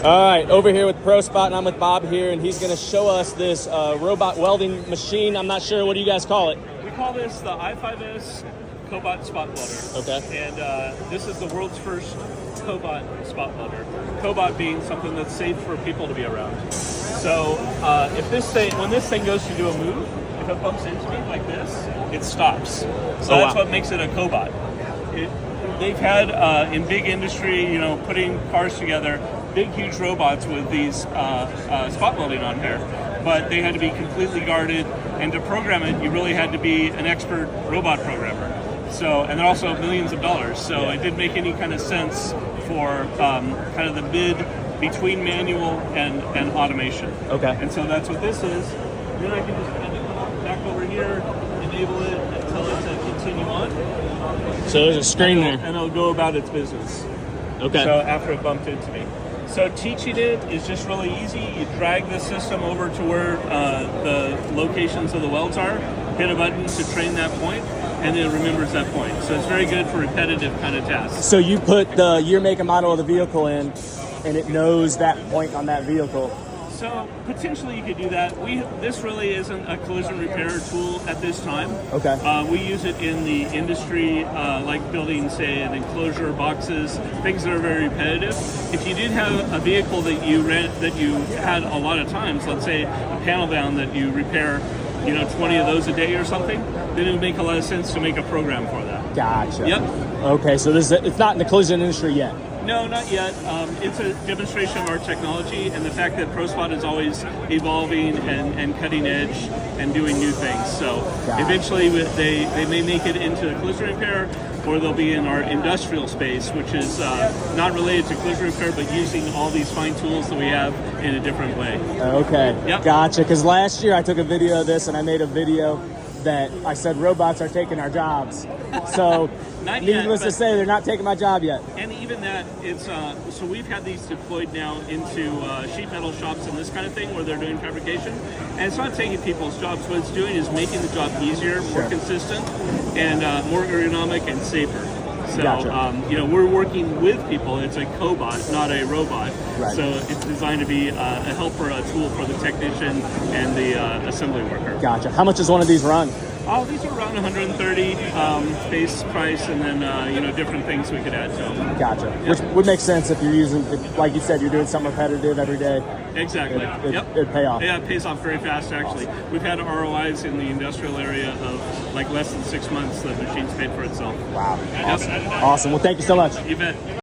All right, over here with ProSpot, and I'm with Bob here, and he's going to show us this robot welding machine. I'm not sure, what do you guys call it? We call this the i5S Cobot Spot Welder. Okay. And this is the world's first Cobot spot welder. Cobot being something that's safe for people to be around. So when this thing goes to do a move, if it bumps into me like this, it stops. So that's what makes it a Cobot. They've had in big industry, putting cars together, big, huge robots with these spot welding on here, but they had to be completely guarded, and to program it, you really had to be an expert robot programmer. So, and they're also millions of dollars, so it didn't make any kind of sense for kind of the mid between manual and automation. Okay. And so that's what this is. Then I can just kind of come back over here, enable it, and tell it to continue on. So there's a screen there. And it'll go about its business. Okay. So after it bumped into me. So teaching it is just really easy. You drag the system over to where the locations of the welds are, hit a button to train that point, and it remembers that point. So it's very good for repetitive kind of tasks. So you put the year, make, and model of the vehicle in, and it knows that point on that vehicle. So potentially you could do that. This really isn't a collision repair tool at this time. Okay. We use it in the industry, like building, say, an enclosure, boxes, things that are very repetitive. If you did have a vehicle that you had a lot of times, let's say a panel down that you repair, 20 of those a day or something, then it would make a lot of sense to make a program for that. Gotcha. Yep. Okay, so it's not in the collision industry yet. No, not yet. It's a demonstration of our technology and the fact that ProSpot is always evolving and cutting edge and doing new things. So eventually they may make it into collision repair, or they'll be in our industrial space, which is not related to collision repair, but using all these fine tools that we have in a different way. Okay, Yep. Gotcha. Because last year I took a video of this, and I made a video that I said robots are taking our jobs. So needless to say, they're not taking my job yet. And even that, it's so we've had these deployed now into sheet metal shops and this kind of thing where they're doing fabrication. And it's not taking people's jobs. What it's doing is making the job easier, more consistent, and more ergonomic and safer. So, gotcha. We're working with people. It's a cobot, not a robot. Right. So it's designed to be a helper, a tool for the technician and the assembly worker. Gotcha. How much does one of these run? Oh, these are around 130 base price, and then different things we could add to them. Gotcha. Yep. Which would make sense if you're using, like you said, you're doing something repetitive every day. Exactly. It'd pay off. Yeah, it pays off very fast, actually. We've had ROIs in the industrial area of like less than 6 months. The machine's paid for itself. Wow. Awesome. Awesome. Well, thank you so much. You bet.